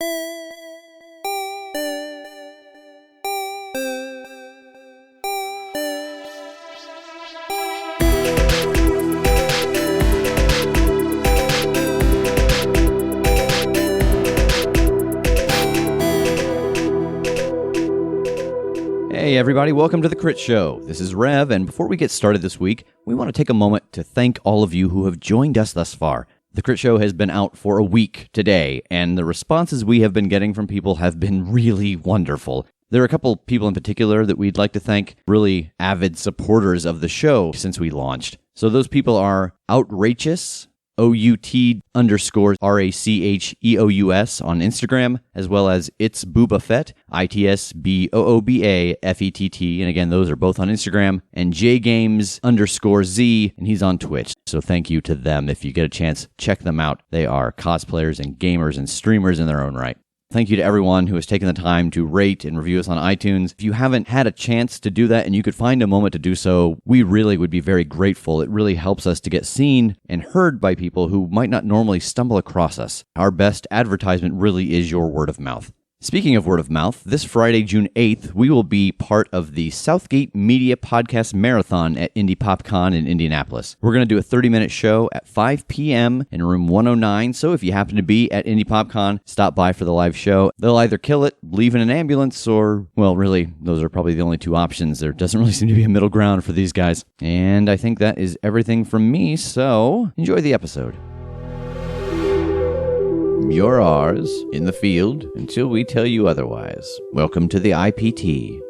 Hey everybody, welcome to the Critshow. This is Rev, and before we get started this week, we want to take a moment to thank all of you who have joined us thus far. The Critshow has been out for a week today, and the responses we have been getting from people have been really wonderful. There are a couple people in particular that we'd like to thank, really avid supporters of the show since we launched. So those people are Outrageous, OUT_RACHEOUS on Instagram, as well as It's Booba Fett, ITSBOOBAFETT, and again, those are both on Instagram, and JGames_Z, and he's on Twitch. So thank you to them. If you get a chance, check them out. They are cosplayers and gamers and streamers in their own right. Thank you to everyone who has taken the time to rate and review us on iTunes. If you haven't had a chance to do that and you could find a moment to do so, we really would be very grateful. It really helps us to get seen and heard by people who might not normally stumble across us. Our best advertisement really is your word of mouth. Speaking of word of mouth, this Friday, June 8th, we will be part of the Southgate Media Podcast Marathon at Indie PopCon in Indianapolis. We're going to do a 30-minute show at 5 p.m. in room 109, so if you happen to be at Indie PopCon, stop by for the live show. They'll either kill it, leave in an ambulance, or, well, really, those are probably the only two options. There doesn't really seem to be a middle ground for these guys. And I think that is everything from me, so enjoy the episode. You're ours, in the field, until we tell you otherwise. Welcome to the IPT.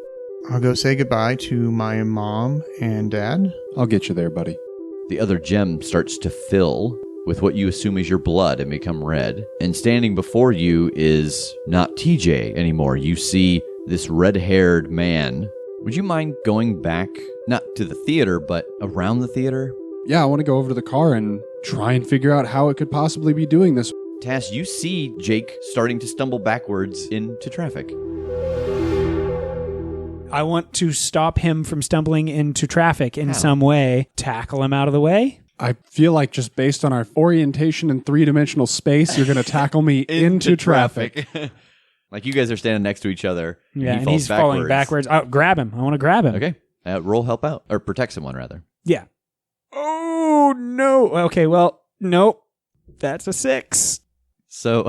I'll go say goodbye to my mom and dad. I'll get you there, buddy. The other gem starts to fill with what you assume is your blood and become red. And standing before you is not TJ anymore. You see this red-haired man. Would you mind going back, not to the theater, but around the theater? Yeah, I want to go over to the car and try and figure out how it could possibly be doing this. Tass, you see Jake starting to stumble backwards into traffic. I want to stop him from stumbling into traffic in some way. Tackle him out of the way. I feel like just based on our orientation in three-dimensional space, you're going to tackle me into traffic. Like you guys are standing next to each other. Yeah, and he's falling backwards. Oh, grab him. I want to grab him. Okay. Roll help out. Or protect someone, rather. Yeah. Oh, no. Okay, well, nope. That's a 6. So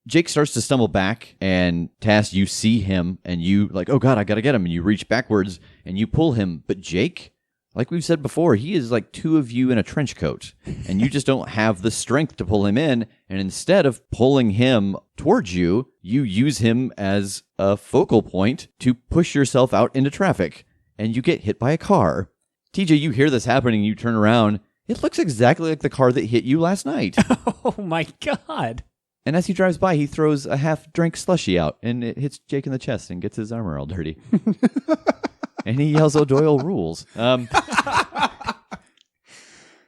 Jake starts to stumble back, and Tass, you see him, and you like, oh God, I gotta get him, and you reach backwards, and you pull him. But Jake, like we've said before, he is like two of you in a trench coat, and you just don't have the strength to pull him in, and instead of pulling him towards you, you use him as a focal point to push yourself out into traffic, and you get hit by a car. TJ, you hear this happening, you turn around. It looks exactly like the car that hit you last night. Oh, my God. And as he drives by, he throws a half-drink slushie out, and it hits Jake in the chest and gets his armor all dirty. And he yells, "Oh, Doyle rules."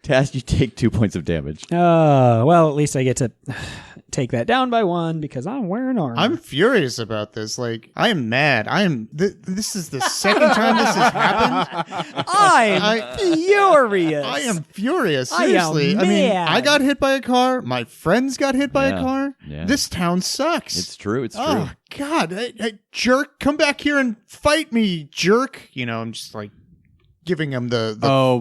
Tass, you take 2 points of damage. Well, at least I get to take that down by 1 because I'm wearing armor. I'm furious about this. Like, I am mad. This is the second time this has happened. I'm furious. I am furious. Seriously. I mean, I got hit by a car. My friends got hit by a car. Yeah. This town sucks. It's true. It's true. Oh, God. Hey, jerk, come back here and fight me, jerk. You know, I'm just like giving him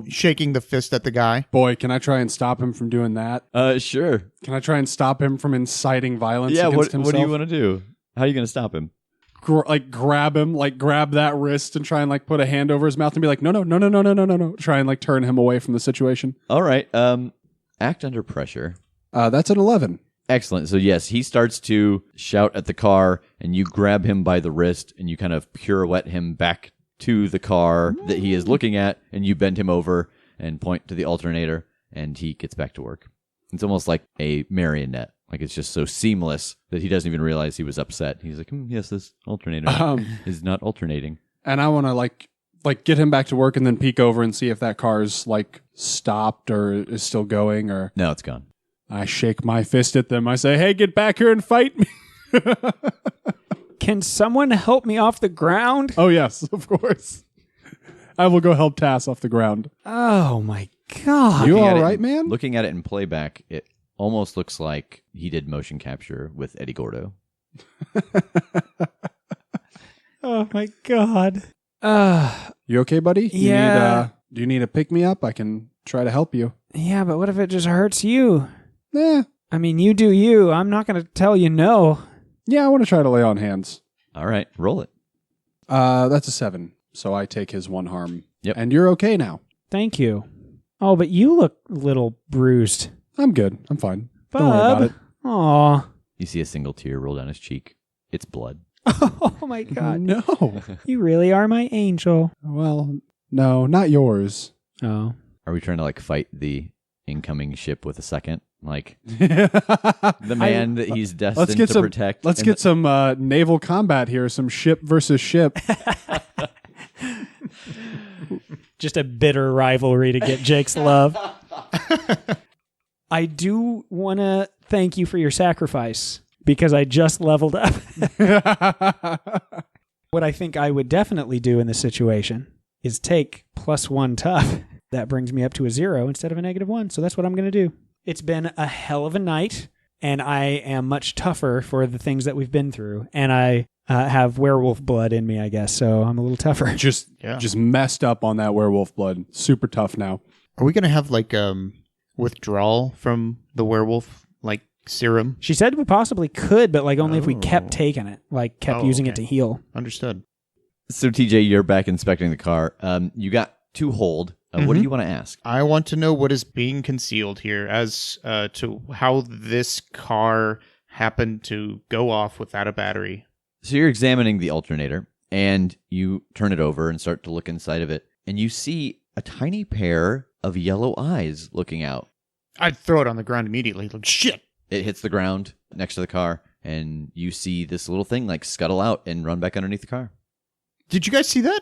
shaking the fist at the guy. Boy, can I try and stop him from doing that? Sure. Can I try and stop him from inciting violence against himself? What do you want to do? How are you going to stop him? Grab him, grab that wrist and try and put a hand over his mouth and be like, no. Try and turn him away from the situation. All right. Act under pressure. That's an 11. Excellent. So yes, he starts to shout at the car, and you grab him by the wrist, and you kind of pirouette him back to the car that he is looking at, and you bend him over and point to the alternator, and he gets back to work. It's almost like a marionette. Like, it's just so seamless that he doesn't even realize he was upset. He's like, yes, this alternator is not alternating. And I want to, get him back to work and then peek over and see if that car's, stopped or is still going or... No, it's gone. I shake my fist at them. I say, hey, get back here and fight me. Can someone help me off the ground? Oh, yes, of course. I will go help Tass off the ground. Oh, my God. You all right, man? Looking at it in playback, it almost looks like he did motion capture with Eddie Gordo. Oh my God. You okay, buddy? Yeah. Do you need a pick-me-up? I can try to help you. Yeah, but what if it just hurts you? Eh. I mean, you do you. I'm not going to tell you no. Yeah, I want to try to lay on hands. All right, roll it. That's a 7. So I take his 1 harm. Yep. And you're okay now. Thank you. Oh, but you look a little bruised. I'm good. I'm fine. Bub. Don't worry about it. Aw. You see a single tear roll down his cheek. It's blood. Oh my God. No. You really are my angel. Well, no, not yours. Oh. Are we trying to like fight the incoming ship with a second? Like the man that he's destined to protect? Let's get some naval combat here. Some ship versus ship. Just a bitter rivalry to get Jake's love. I do want to thank you for your sacrifice because I just leveled up. What I think I would definitely do in this situation is take +1 tough. That brings me up to a 0 instead of a -1. So that's what I'm going to do. It's been a hell of a night, and I am much tougher for the things that we've been through. And I have werewolf blood in me, I guess, so I'm a little tougher. Just messed up on that werewolf blood. Super tough now. Are we going to have like withdrawal from the werewolf like serum? She said we possibly could, but like only if we kept taking it, like kept using it to heal. Understood. So TJ, you're back inspecting the car. You got 2 hold. What do you want to ask? I want to know what is being concealed here as to how this car happened to go off without a battery. So you're examining the alternator, and you turn it over and start to look inside of it, and you see a tiny pair of yellow eyes looking out. I'd throw it on the ground immediately. Like, shit! It hits the ground next to the car, and you see this little thing like scuttle out and run back underneath the car. Did you guys see that?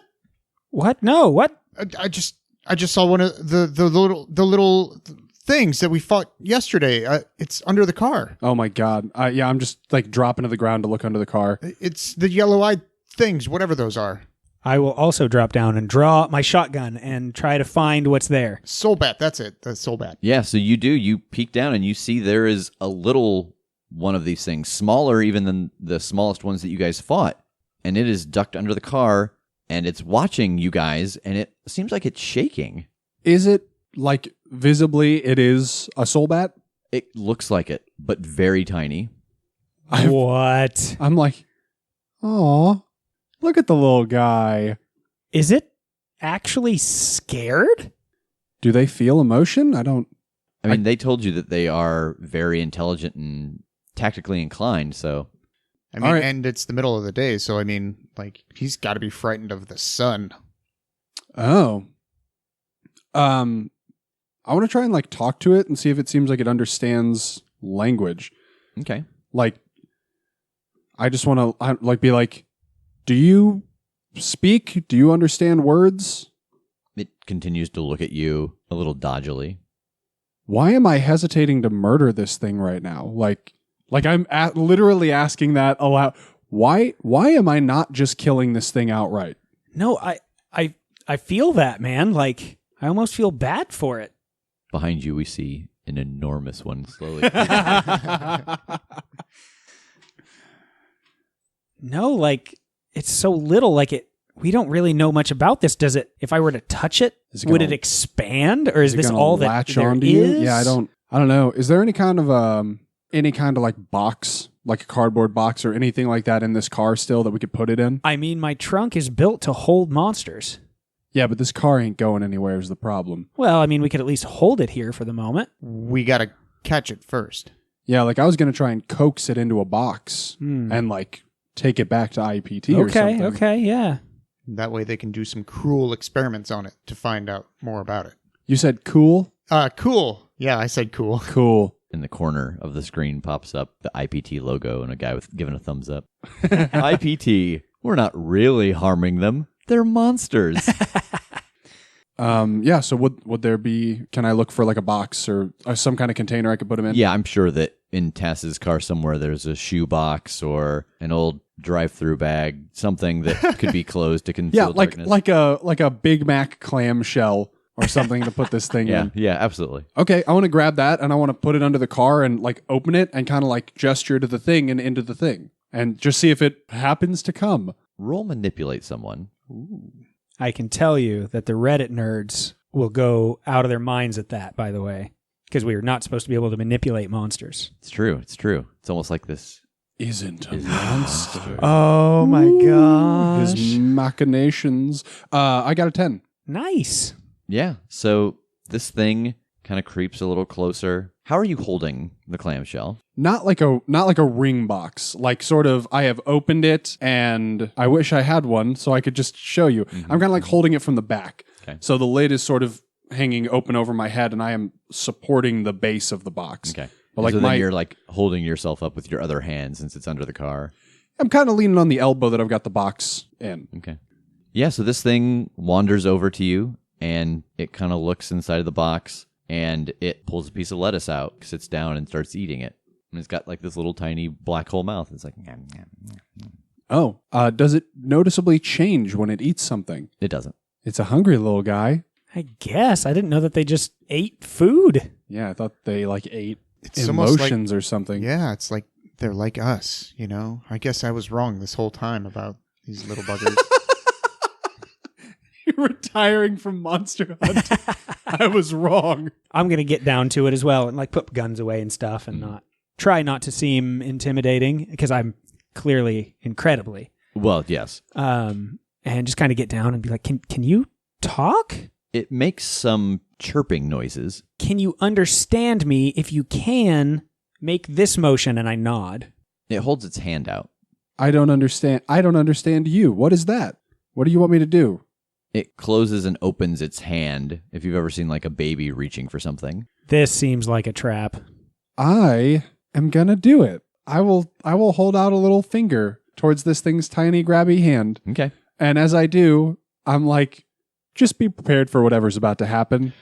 What? No, what? I just saw one of the little things that we fought yesterday. It's under the car. Oh my God. Yeah, I'm just like dropping to the ground to look under the car. It's the yellow-eyed things, whatever those are. I will also drop down and draw my shotgun and try to find what's there. Soul bat, that's it. That's soul bat. Yeah, so you do. You peek down and you see there is a little one of these things, smaller even than the smallest ones that you guys fought. And it is ducked under the car, and it's watching you guys, and it seems like it's shaking. Is it like visibly it is a soul bat? It looks like it, but very tiny. What? I'm like, oh, look at the little guy. Is it actually scared? Do they feel emotion? I mean, they told you that they are very intelligent and tactically inclined, so... I mean, and it's the middle of the day, so I mean, like, he's got to be frightened of the sun. Oh. I want to try and like talk to it and see if it seems like it understands language. Okay. Like, I just want to like be like, do you speak? Do you understand words? It continues to look at you a little dodgily. Why am I hesitating to murder this thing right now? Like I'm literally asking that aloud. Why am I not just killing this thing outright? No, I feel that, man. Like, I almost feel bad for it. Behind you, we see an enormous one slowly. No, like, it's so little. Like, we don't really know much about this. Does it, if I were to touch it, would it expand? Or is this all that latch there onto is? you? Yeah, I don't know. Is there any kind of like box, like a cardboard box or anything like that in this car still that we could put it in? I mean, my trunk is built to hold monsters. Yeah, but this car ain't going anywhere is the problem. Well, I mean, we could at least hold it here for the moment. We got to catch it first. Yeah, like I was going to try and coax it into a box and like take it back to IPT or something. Okay, yeah. That way they can do some cruel experiments on it to find out more about it. You said cool? Cool. Yeah, I said cool. Cool. In the corner of the screen pops up the IPT logo and a guy with giving a thumbs up. IPT, we're not really harming them. They're monsters. Yeah, so would there be, can I look for like a box or some kind of container I could put them in? Yeah, I'm sure that in Tass's car somewhere there's a shoe box or an old drive-through bag, something that could be closed to conceal darkness. like a Big Mac clamshell or something to put this thing in. Yeah, absolutely. Okay, I want to grab that and I want to put it under the car and like open it and kind of like gesture to the thing and into the thing and just see if it happens to come. Roll manipulate someone. I can tell you that the Reddit nerds will go out of their minds at that, by the way, because we are not supposed to be able to manipulate monsters. It's true. It's almost like this Isn't a monster. Oh my gosh. His machinations. I got a 10. Nice. Yeah. So this thing kind of creeps a little closer. How are you holding the clamshell? Not like a ring box. Like sort of I have opened it and I wish I had one so I could just show you. I'm kind of like holding it from the back. Okay. So the lid is sort of hanging open over my head and I am supporting the base of the box. Okay. But like so then you're like holding yourself up with your other hand since it's under the car. I'm kind of leaning on the elbow that I've got the box in. Okay. Yeah, so this thing wanders over to you and it kind of looks inside of the box and it pulls a piece of lettuce out, sits down and starts eating it. And it's got like this little tiny black hole mouth. It's like, nom, nom, nom, nom. Oh, does it noticeably change when it eats something? It doesn't. It's a hungry little guy. I guess. I didn't know that they just ate food. Yeah, I thought they like ate It's almost emotions or something. Yeah, it's like they're like us, you know? I guess I was wrong this whole time about these little buggers. You're retiring from Monster Hunt. I was wrong. I'm going to get down to it as well and like put guns away and stuff and try not to seem intimidating because I'm clearly incredibly. Well, yes. And just kind of get down and be like, can you talk? It makes some chirping noises. Can you understand me? If you can, make this motion, and I nod. It holds its hand out. I don't understand you. What is that? What do you want me to do? It closes and opens its hand, if you've ever seen like a baby reaching for something. This seems like a trap. I am gonna do it. I will hold out a little finger towards this thing's tiny grabby hand. Okay. And as I do, I'm like, just be prepared for whatever's about to happen.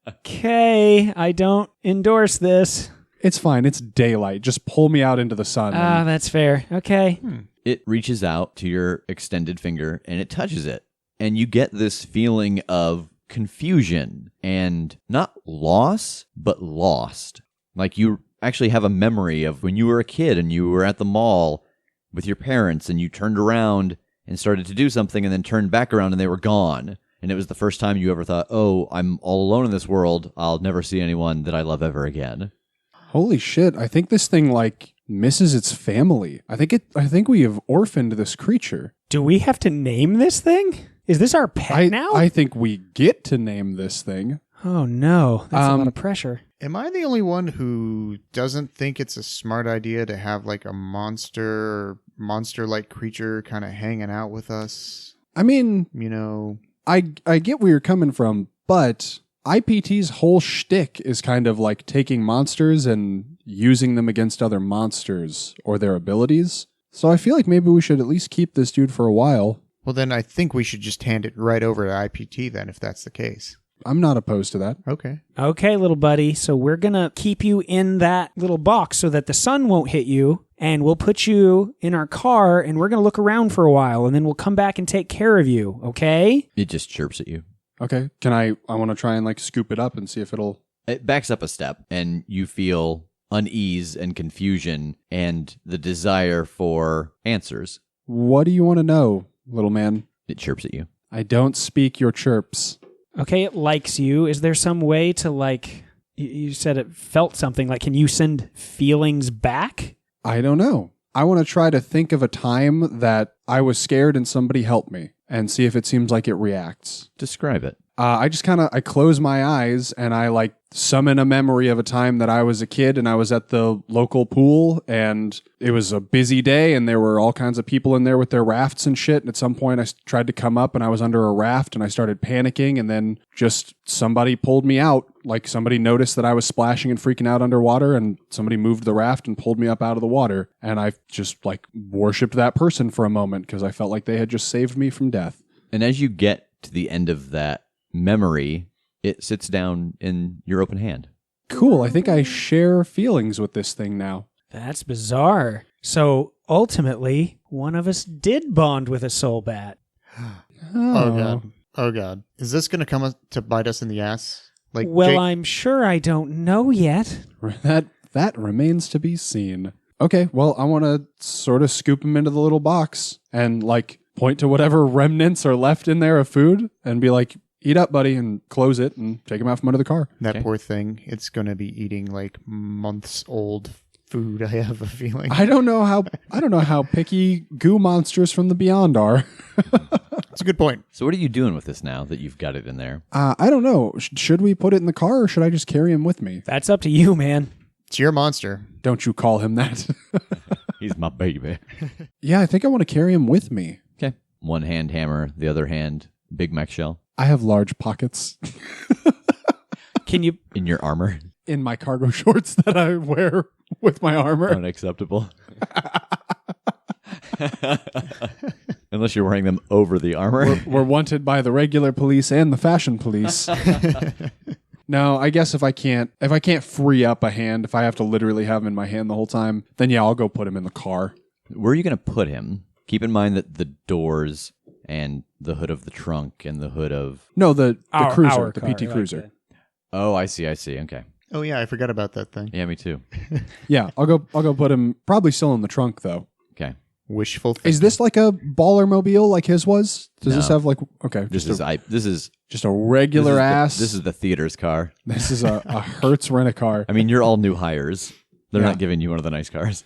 Okay, I don't endorse this. It's fine. It's daylight. Just pull me out into the sun. Ah, that's fair. Okay. It reaches out to your extended finger and it touches it. And you get this feeling of confusion and not loss, but lost. Like you actually have a memory of when you were a kid and you were at the mall with your parents and you turned around and started to do something and then turned back around and they were gone. And it was the first time you ever thought, oh, I'm all alone in this world. I'll never see anyone that I love ever again. Holy shit. I think this thing like misses its family. I think we have orphaned this creature. Do we have to name this thing? Is this our pet now? I think we get to name this thing. Oh no, that's a lot of pressure. Am I the only one who doesn't think it's a smart idea to have like a monster-like creature kind of hanging out with us? I mean, You know, I get where you're coming from, but IPT's whole shtick is kind of like taking monsters and using them against other monsters or their abilities. So I feel like maybe we should at least keep this dude for a while. well then I think we should just hand it right over to IPT then if that's the case. I'm not opposed to that. Okay. Okay, little buddy. So we're going to keep you in that little box so that the sun won't hit you. And we'll put you in our car and we're going to look around for a while. And then we'll come back and take care of you. Okay? It just chirps at you. Okay. Can I want to try and like scoop it up and see if it'll... It backs up a step and you feel unease and confusion and the desire for answers. What do you want to know, little man? It chirps at you. I don't speak your chirps. Okay, it likes you. Is there some way to like, you said it felt something. Like, can you send feelings back? I don't know. I want to try to think of a time that I was scared and somebody helped me and see if it seems like it reacts. Describe it. I just I close my eyes and I like summon a memory of a time that I was a kid and I was at the local pool and it was a busy day and there were all kinds of people in there with their rafts and shit. And at some point I tried to come up and I was under a raft and I started panicking and then just somebody pulled me out. Like somebody noticed that I was splashing and freaking out underwater and somebody moved the raft and pulled me up out of the water. And I just like worshipped that person for a moment because I felt like they had just saved me from death. And as you get to the end of that memory, it sits down in your open hand. Cool. I think I share feelings with this thing now. That's bizarre. So ultimately, one of us did bond with a soul bat. Oh God. Oh God, is this going to come to bite us in the ass? Like, well, Jake- I'm sure I don't know yet. That remains to be seen. Okay, well, I want to sort of scoop him into the little box and like point to whatever remnants are left in there of food and be like, eat up, buddy, and close it and take him out from under the car. that poor thing. It's going to be eating like months old food. I have a feeling. I don't know how picky goo monsters from the beyond are. That's a good point. So what are you doing with this now that you've got it in there? I don't know. Should we put it in the car or should I just carry him with me? That's up to you, man. It's your monster. Don't you call him that. He's my baby. Yeah, I think I want to carry him with me. Okay. One hand hammer, the other hand Big Mac shell I have large pockets Can you? in your armor. in my cargo shorts that I wear with my armor. Unacceptable. Unless you're wearing them over the armor. We're wanted by the regular police and the fashion police. No, I guess if I can't free up a hand, if I have to literally have him in my hand the whole time, then yeah, I'll go put him in the car. Where are you going to put him? Keep in mind that the doors and the hood of the trunk and the hood of... No, the cruiser, our the car, PT like Cruiser. Oh, I see. Okay. Oh yeah, I forgot about that thing. Yeah, me too. Yeah, I'll go put him probably still in the trunk though. Okay. Wishful thinking. Is this like a baller mobile like his was? Does this No. have like okay, This is just a regular ass. This is the theater's car. This is a Hertz rent-a-car. I mean, you're all new hires. They're Yeah. not giving you one of the nice cars.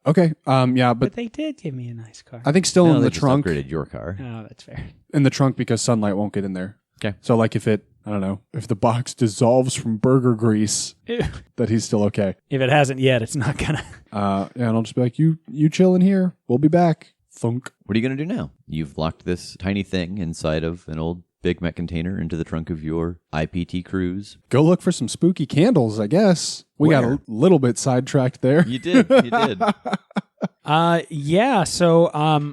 Okay, yeah, But but they did give me a nice car. I think still No, in they the just trunk. upgraded your car. Oh, that's fair. In the trunk because sunlight won't get in there. Okay. So like if it, I don't know, if the box dissolves from burger grease, Ew. that he's still okay. If it hasn't yet, it's not gonna. Yeah, and I'll just be like, you chill in here. We'll be back. Thunk. What are you going to do now? You've locked this tiny thing inside of an old Big Mac container into the trunk of your IPT cruise. Go look for some spooky candles, I guess. We got Where? a little bit sidetracked there. You did. You did. Yeah. So,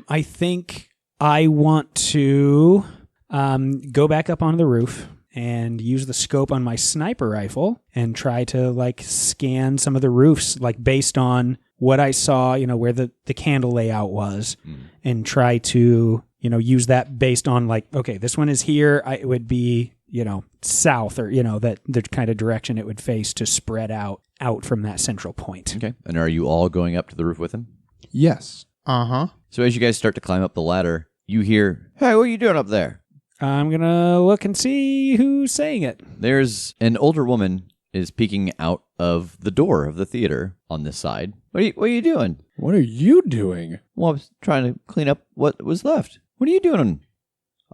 I think I want to go back up onto the roof and use the scope on my sniper rifle and try to like scan some of the roofs, like based on what I saw, where the candle layout was, and try to, use that based on like, okay, this one is here. It would be, south or, that the kind of direction it would face to spread out from that central point. Okay. And are you all going up to the roof with him? Yes. Uh-huh. So as you guys start to climb up the ladder, you hear, "Hey, what are you doing up there?" I'm going to look and see who's saying it. There's an older woman is peeking out of the door of the theater on this side. What are you doing? What are you doing? Well, I was trying to clean up what was left. What are you doing?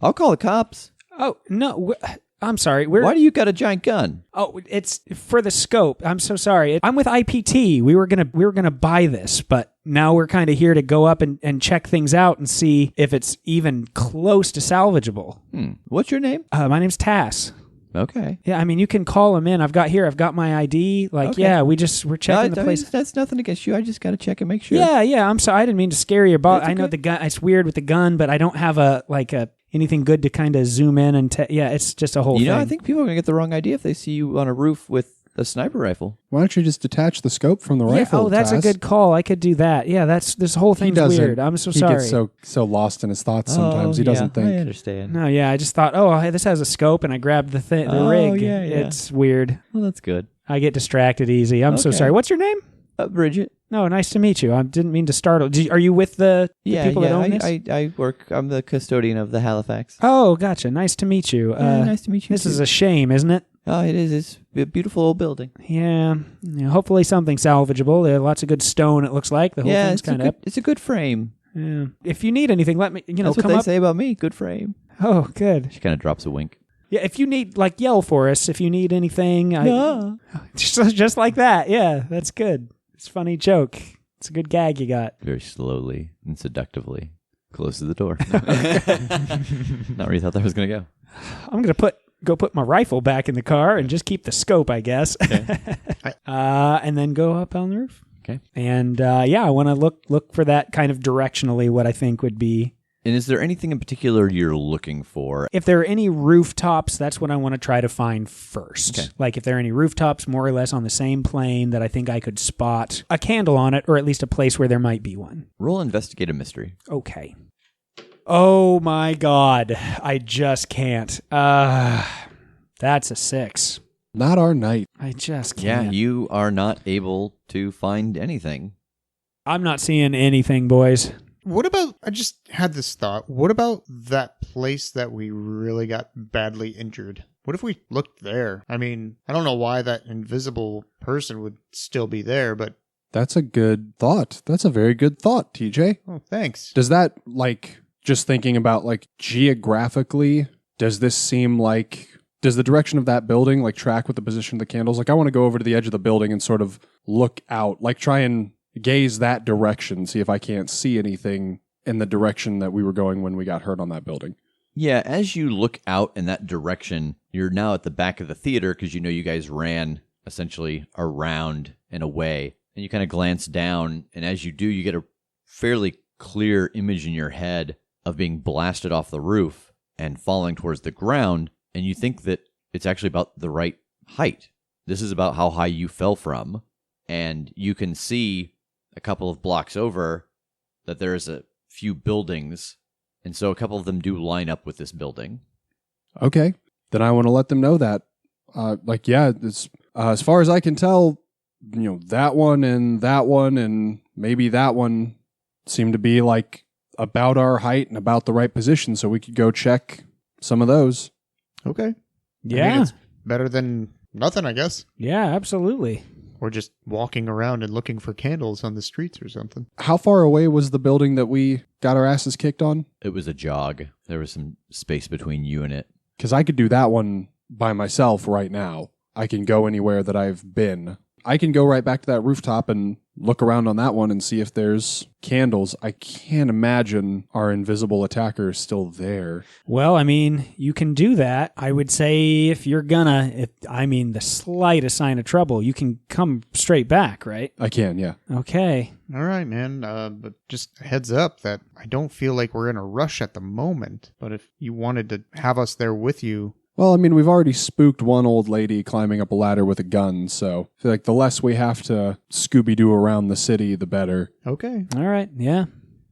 I'll call the cops. Oh, no. I'm sorry. Why do you got a giant gun? Oh, it's for the scope. I'm so sorry. I'm with IPT. We were gonna buy this, but now we're kind of here to go up and check things out and see if it's even close to salvageable. What's your name? My name's Tass. Okay. Yeah, I mean you can call him in. I've got my ID. Like, Okay. yeah, we're checking the place. That's nothing against you. I just got to check and make sure. Yeah. I'm sorry. I didn't mean to scare you, but That's I know okay. the gun. It's weird with the gun, but I don't have anything good to kind of zoom in and yeah, it's just a whole thing. I think people are going to get the wrong idea if they see you on a roof with a sniper rifle. Why don't you just detach the scope from the Yeah, rifle? oh, that's a Tass? good call. I could do that. Yeah, this whole He thing's doesn't. weird. I'm so he sorry. gets so lost in his thoughts sometimes. He doesn't I think. understand. No, yeah, I just thought, oh, hey, this has a scope, and I grabbed the Oh, rig. yeah. It's weird. Well, that's good. I get distracted easy. I'm so Okay. sorry. What's your name? Bridget. No, nice to meet you. I didn't mean to startle. Are you with the people that own this? I work. I'm the custodian of the Halifax. Oh, gotcha. Nice to meet you. Nice to meet you. This is a shame, isn't it? Oh, it is. It's a beautiful old building. Yeah. Hopefully something salvageable. There are lots of good stone, it looks like. The whole thing's kind of up. It's a good frame. Yeah. If you need anything, let me, That's what come they up. say about me. Good frame. Oh, good. She kind of drops a wink. Yeah, if you need, yell for us. If you need anything. No. Just like that. Yeah, that's good. It's a funny joke. It's a good gag you got. Very slowly and seductively closes the door. Not where you thought that was going to go. I'm going to go put my rifle back in the car and just keep the scope, I guess. Okay. And then go up on the roof. Okay. And I want to look for that kind of directionally what I think would be. And is there anything in particular you're looking for? If there are any rooftops, that's what I want to try to find first. Okay. Like if there are any rooftops more or less on the same plane that I think I could spot a candle on it, or at least a place where there might be one. Roll investigate a mystery. Okay. Oh my God. I just can't. That's a 6. Not our night. I just Yeah, can't. you are not able to find anything. I'm not seeing anything, boys. What about, I just had this thought, what about that place that we really got badly injured? What if we looked there? I mean, I don't know why that invisible person would still be there, but... That's a good thought. That's a very good thought, TJ. Oh, thanks. Does that, like, just thinking about, like, geographically, does this seem like... Does the direction of that building, like, track with the position of the candles? Like, I want to go over to the edge of the building and sort of look out, like, try and gaze that direction, see if I can't see anything in the direction that we were going when we got hurt on that building. Yeah, as you look out in that direction, you're now at the back of the theater because you know you guys ran essentially around and away. And you kind of glance down, and as you do, you get a fairly clear image in your head of being blasted off the roof and falling towards the ground, and you think that it's actually about the right height. This is about how high you fell from, and you can see a couple of blocks over that there's a few buildings, and so a couple of them do line up with this building. Okay, then I want to let them know that. It's, as far as I can tell, you know, that one and maybe that one seem to be like about our height and about the right position, so we could go check some of those. Okay. Yeah. I mean, it's better than nothing, I guess. Yeah, absolutely. Or just walking around and looking for candles on the streets or something. How far away was the building that we got our asses kicked on? It was a jog. There was some space between you and it. Because I could do that one by myself right now. I can go anywhere that I've been. I can go right back to that rooftop and look around on that one and see if there's candles. I can't imagine our invisible attacker is still there. Well, I mean, you can do that. I would say if you're gonna, the slightest sign of trouble, you can come straight back, right? I can, yeah. Okay. All right, man. But just a heads up that I don't feel like we're in a rush at the moment. But if you wanted to have us there with you... Well, I mean, we've already spooked one old lady climbing up a ladder with a gun, so I feel like the less we have to Scooby-Doo around the city, the better. Okay. All right. Yeah.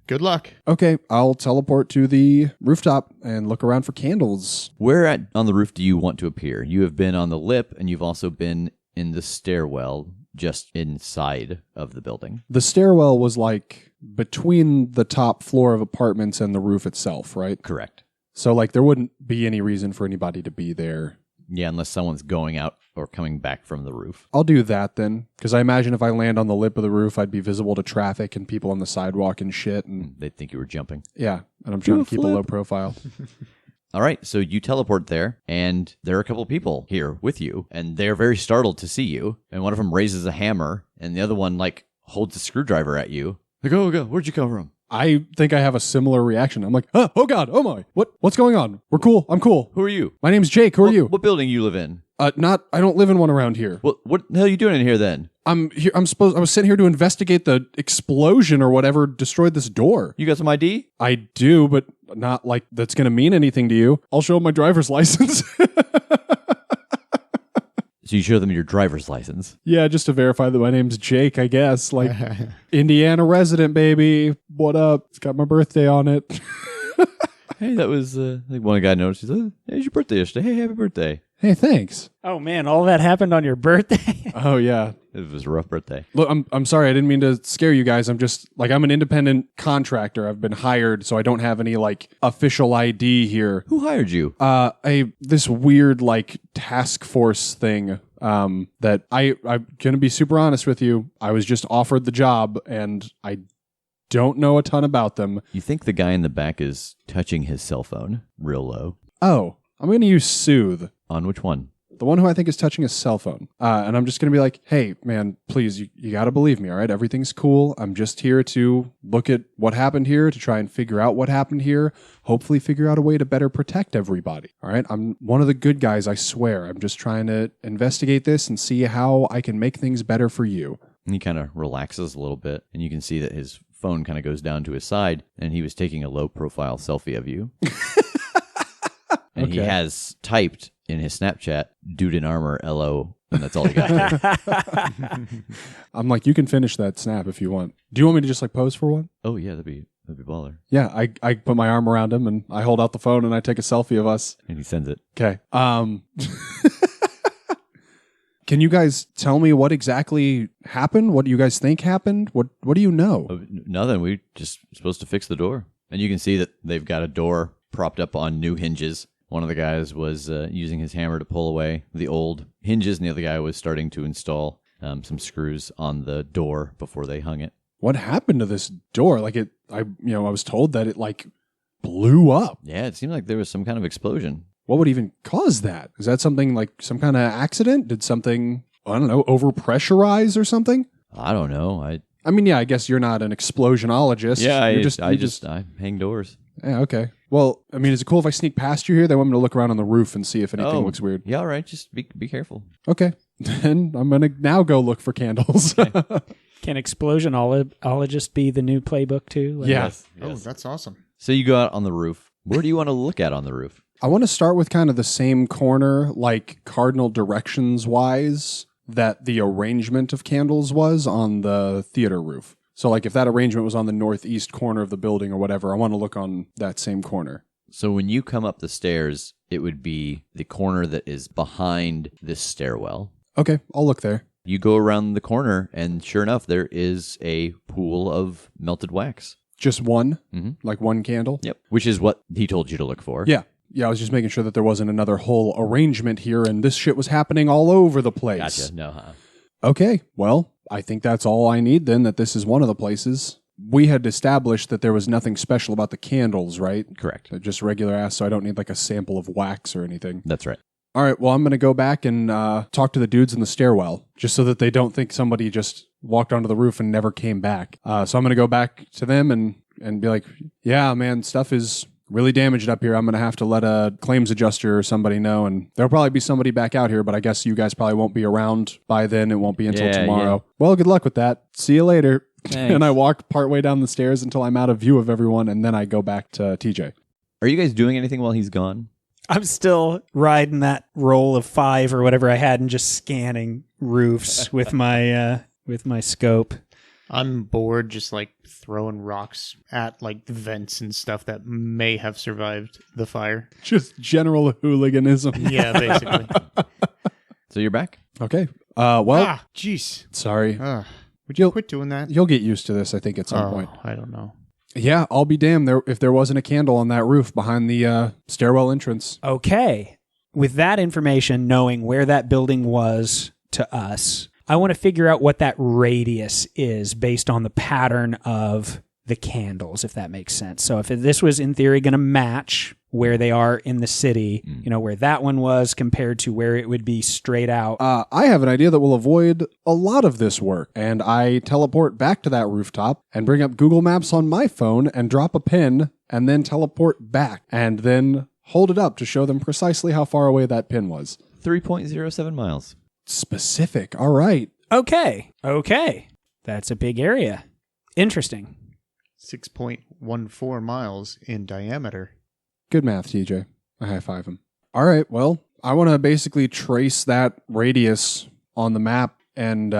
Good luck. Okay, I'll teleport to the rooftop and look around for candles. Where on the roof do you want to appear? You have been on the lip, and you've also been in the stairwell just inside of the building. The stairwell was like between the top floor of apartments and the roof itself, right? Correct. So, like, there wouldn't be any reason for anybody to be there. Yeah, unless someone's going out or coming back from the roof. I'll do that then, because I imagine if I land on the lip of the roof, I'd be visible to traffic and people on the sidewalk and shit. And They'd think you were jumping. yeah, and I'm trying to keep a flip. low profile. All right, so you teleport there, and there are a couple of people here with you, and they're very startled to see you. And one of them raises a hammer, and the other one, like, holds a screwdriver at you. Like, oh, God, where'd you come from? I think I have a similar reaction. I'm like, oh God, oh my, what's going on? We're cool. I'm cool. Who are you? My name's Jake. Who are you? What building you live in? I don't live in one around here. What the hell are you doing in here then? I was sent here to investigate the explosion or whatever destroyed this door. You got some ID? I do, but not like that's going to mean anything to you. I'll show my driver's license. So you show them your driver's license. Yeah, just to verify that my name's Jake, I guess. Like, Indiana resident, baby. What up? It's got my birthday on it. Hey, that was, I think one guy noticed. He said, hey, it's your birthday yesterday. Hey, happy birthday. Hey, thanks. Oh man, all that happened on your birthday? Oh, yeah. It was a rough birthday. Look, I'm sorry. I didn't mean to scare you guys. I'm just, like, I'm an independent contractor. I've been hired, so I don't have any, like, official ID here. Who hired you? This weird, like, task force thing. That I'm gonna be super honest with you. I was just offered the job, and I don't know a ton about them. You think the guy in the back is touching his cell phone real low? Oh, I'm gonna use Soothe. On which one? The one who I think is touching his cell phone. And I'm just going to be like, hey, man, please, you got to believe me, all right? Everything's cool. I'm just here to look at what happened here, to try and figure out what happened here, hopefully figure out a way to better protect everybody, all right? I'm one of the good guys, I swear. I'm just trying to investigate this and see how I can make things better for you. And he kind of relaxes a little bit, and you can see that his phone kind of goes down to his side, and he was taking a low-profile selfie of you. And Okay. he has typed in his Snapchat, dude in armor, LO, and that's all he got. I'm like, you can finish that snap if you want. Do you want me to just like pose for one? Oh, yeah, that'd be That'd be baller. Yeah, I put my arm around him and I hold out the phone and I take a selfie of us. And he sends it. Okay. Can you guys tell me what exactly happened? What do you guys think happened? What do you know? Nothing. We just supposed to fix the door. And you can see that they've got a door propped up on new hinges. One of the guys was using his hammer to pull away the old hinges, and the other guy was starting to install some screws on the door before they hung it. What happened to this door? I was told that it blew up. Yeah, it seemed like there was some kind of explosion. What would even cause that? Is that something like some kind of accident? Did something, I don't know, overpressurize or something? I don't know. I guess you're not an explosionologist. Yeah, I I hang doors. Yeah, okay. Well, is it cool if I sneak past you here? They want me to look around on the roof and see if anything looks weird. Yeah, all right. Just be careful. Okay. Then I'm going to now go look for candles. Okay. Can explosionologist be the new playbook too? Yes. Oh, that's awesome. So you go out on the roof. Where do you want to look at on the roof? I want to start with kind of the same corner, like cardinal directions wise, that the arrangement of candles was on the theater roof. So if that arrangement was on the northeast corner of the building or whatever, I want to look on that same corner. So when you come up the stairs, it would be the corner that is behind this stairwell. Okay, I'll look there. You go around the corner, and sure enough, there is a pool of melted wax. Just one? Mm-hmm. Like one candle? Yep. Which is what he told you to look for. Yeah. Yeah, I was just making sure that there wasn't another whole arrangement here and this shit was happening all over the place. Gotcha. No, Okay, well, I think that's all I need then, that this is one of the places. We had established that there was nothing special about the candles, right? Correct. They're just regular ass, so I don't need a sample of wax or anything. That's right. All right, well, I'm going to go back and talk to the dudes in the stairwell, just so that they don't think somebody just walked onto the roof and never came back. So I'm going to go back to them and be like, yeah, man, stuff is really damaged up here. I'm going to have to let a claims adjuster or somebody know, and there'll probably be somebody back out here, but I guess you guys probably won't be around by then. It won't be until tomorrow. Yeah. Well, good luck with that. See you later. Thanks. And I walk partway down the stairs until I'm out of view of everyone, and then I go back to TJ. Are you guys doing anything while he's gone? I'm still riding that roll of 5 or whatever I had and just scanning roofs with my scope. I'm bored just throwing rocks at vents and stuff that may have survived the fire. Just general hooliganism. Yeah, basically. So you're back? Okay. Jeez. Sorry. Would you quit doing that? You'll get used to this, I think, at some point. I don't know. Yeah, I'll be damned if there wasn't a candle on that roof behind the stairwell entrance. Okay. With that information, knowing where that building was to us, I want to figure out what that radius is based on the pattern of the candles, if that makes sense. So if this was in theory going to match where they are in the city, where that one was compared to where it would be straight out. I have an idea that will avoid a lot of this work. And I teleport back to that rooftop and bring up Google Maps on my phone and drop a pin and then teleport back and then hold it up to show them precisely how far away that pin was. 3.07 miles. Specific. All right. Okay. That's a big area. Interesting. 6.14 miles in diameter. Good math, TJ. I high-five him. All right, well, I want to basically trace that radius on the map and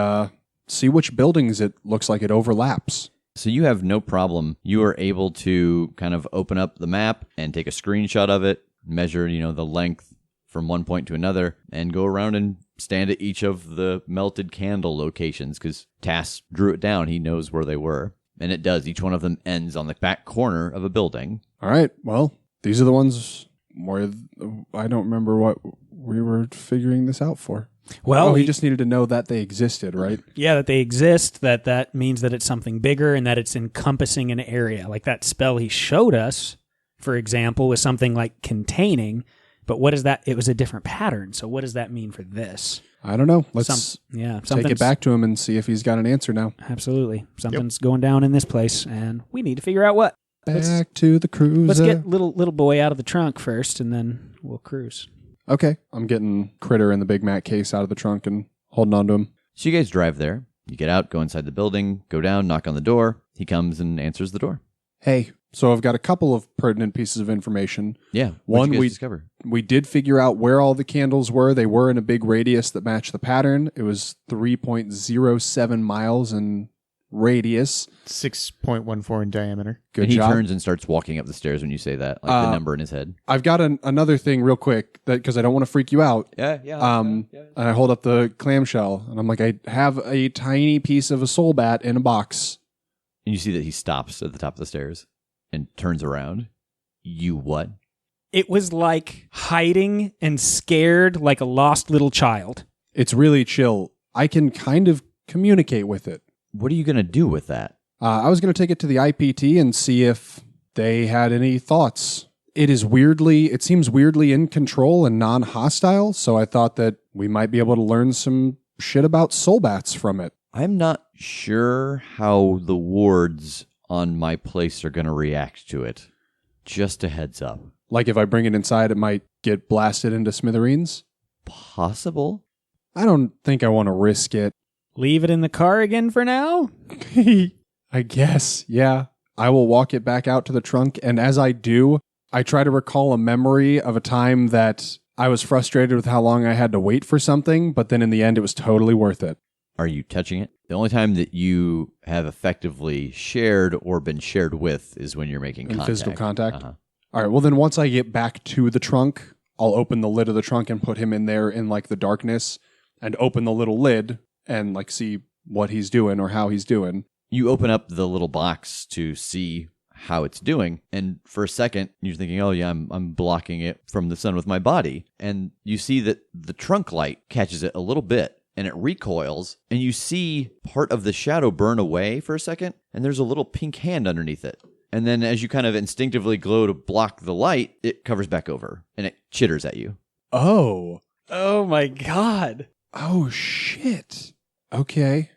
see which buildings it looks like it overlaps. So you have no problem. You are able to kind of open up the map and take a screenshot of it, measure, the length from one point to another, and go around and stand at each of the melted candle locations, because Tass drew it down. He knows where they were. And it does. Each one of them ends on the back corner of a building. All right, well, these are the ones where I don't remember what we were figuring this out for. Well, he just needed to know that they existed, right? Yeah, that they exist, that means that it's something bigger and that it's encompassing an area. Like that spell he showed us, for example, was something like containing, but what is that? It was a different pattern. So what does that mean for this? I don't know. Let's take it back to him and see if he's got an answer now. Absolutely. Something's going down in this place, and we need to figure out what. Back to the cruiser. Let's get little boy out of the trunk first, and then we'll cruise. Okay. I'm getting Critter in the Big Mac case out of the trunk and holding on to him. So you guys drive there. You get out, go inside the building, go down, knock on the door. He comes and answers the door. Hey, so I've got a couple of pertinent pieces of information. Yeah. One, we discover? We did figure out where all the candles were. They were in a big radius that matched the pattern. It was 3.07 miles in radius. 6.14 in diameter. Good and he job. turns and starts walking up the stairs when you say that, like the number in his head. I've got another thing real quick because I don't want to freak you out. Yeah. And I hold up the clamshell and I'm like, I have a tiny piece of a soul bat in a box. And you see that he stops at the top of the stairs and turns around. You what? It was like hiding and scared like a lost little child. It's really chill. I can kind of communicate with it. What are you going to do with that? I was going to take it to the IPT and see if they had any thoughts. It seems weirdly in control and non-hostile, so I thought that we might be able to learn some shit about soul bats from it. I'm not sure how the wards on my place are going to react to it. Just a heads up. Like if I bring it inside, it might get blasted into smithereens? Possible. I don't think I want to risk it. Leave it in the car again for now? I guess, yeah. I will walk it back out to the trunk, and as I do, I try to recall a memory of a time that I was frustrated with how long I had to wait for something, but then in the end it was totally worth it. Are you touching it? The only time that you have effectively shared or been shared with is when you're making In contact. physical contact? Uh-huh. All right, well then once I get back to the trunk, I'll open the lid of the trunk and put him in there in like the darkness and open the little lid and like see what he's doing or how he's doing. You open up the little box to see how it's doing, and for a second you're thinking, oh yeah, I'm blocking it from the sun with my body, and you see that the trunk light catches it a little bit and it recoils, and you see part of the shadow burn away for a second, and there's a little pink hand underneath it. And then as you kind of instinctively glow to block the light, it covers back over and it chitters at you. Oh. Oh my God. Oh shit. Okay.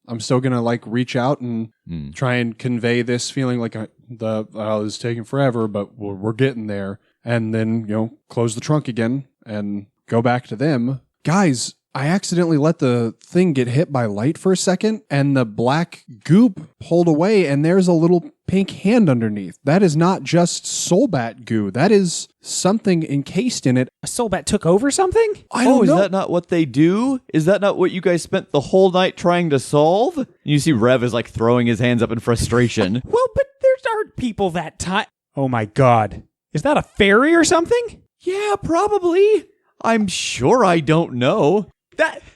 I'm still going to like reach out and try and convey this feeling like this is taking forever, but we're getting there. And then, close the trunk again and go back to them. Guys, I accidentally let the thing get hit by light for a second, and the black goop pulled away, and there's a little pink hand underneath. That is not just soulbat goo. That is something encased in it. A soul bat took over something? I don't know. Is that not what they do? Is that not what you guys spent the whole night trying to solve? And you see Rev is like throwing his hands up in frustration. Well, but there aren't people that time. Oh my God. Is that a fairy or something? Yeah, probably. I'm sure I don't know.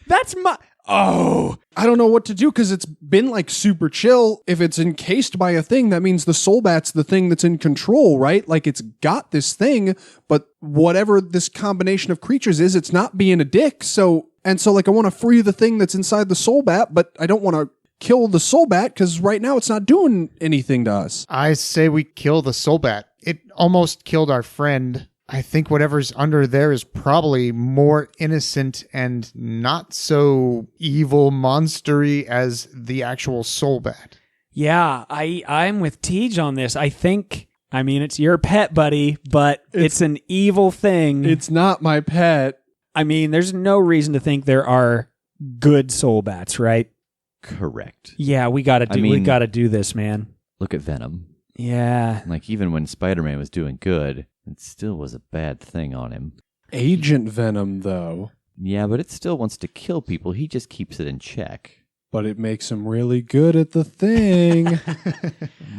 That's my... Oh. I don't know what to do because it's been like super chill. If it's encased by a thing, that means the soul bat's the thing that's in control, right? Like it's got this thing, but whatever this combination of creatures is, it's not being a dick. So like I want to free the thing that's inside the soul bat, but I don't want to kill the soul bat because right now it's not doing anything to us. I say we kill the soul bat. It almost killed our friend. I think whatever's under there is probably more innocent and not so evil monstery as the actual soul bat. Yeah, I'm with Tej on this. I think, it's your pet, buddy, but it's an evil thing. It's not my pet. There's no reason to think there are good soul bats, right? Correct. Yeah, we gotta do this, man. Look at Venom. Yeah. Like, even when Spider-Man was doing good, it still was a bad thing on him. Agent Venom, though. Yeah, but it still wants to kill people. He just keeps it in check. But it makes him really good at the thing.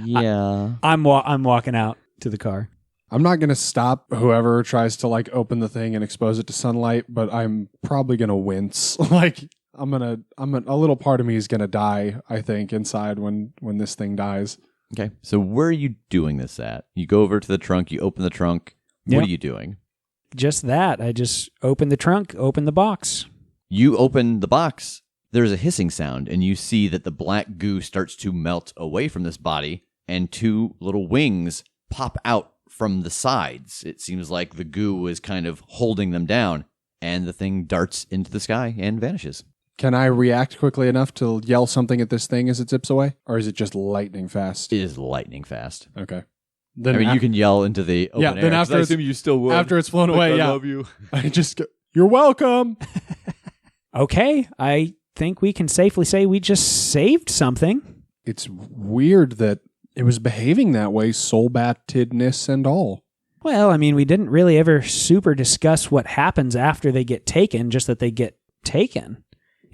Yeah. I'm walking out to the car. I'm not going to stop whoever tries to, like, open the thing and expose it to sunlight, but I'm probably going to wince. Like, a little part of me is going to die, I think, inside when this thing dies. Okay, so where are you doing this at? You go over to the trunk, you open the trunk. What are you doing? Just that. I just open the trunk, open the box. You open the box, there's a hissing sound, and you see that the black goo starts to melt away from this body, and two little wings pop out from the sides. It seems like the goo is kind of holding them down, and the thing darts into the sky and vanishes. Can I react quickly enough to yell something at this thing as it zips away? Or is it just lightning fast? It is lightning fast. Okay. Then you can yell into the open air. Then after I assume you still would. After it's flown away, I love you. I just go, you're welcome. Okay, I think we can safely say we just saved something. It's weird that it was behaving that way, soul-battedness and all. Well, we didn't really ever super discuss what happens after they get taken, just that they get taken.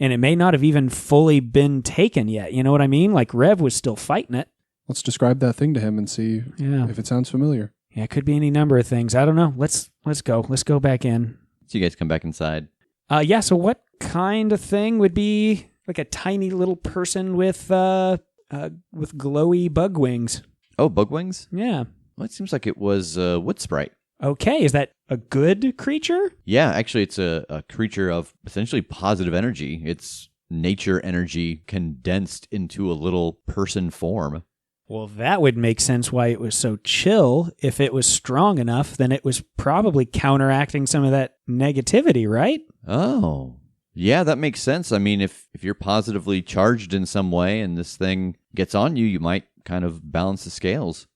And it may not have even fully been taken yet. You know what I mean? Like Rev was still fighting it. Let's describe that thing to him and see if it sounds familiar. Yeah, it could be any number of things. I don't know. Let's go. Let's go back in. So you guys come back inside. Yeah, so what kind of thing would be like a tiny little person with glowy bug wings? Oh, bug wings? Yeah. Well, it seems like it was a wood sprite. Okay, is that a good creature? Yeah, actually, it's a creature of essentially positive energy. It's nature energy condensed into a little person form. Well, that would make sense why it was so chill. If it was strong enough, then it was probably counteracting some of that negativity, right? Oh, yeah, that makes sense. I mean, if you're positively charged in some way and this thing gets on you, you might kind of balance the scales.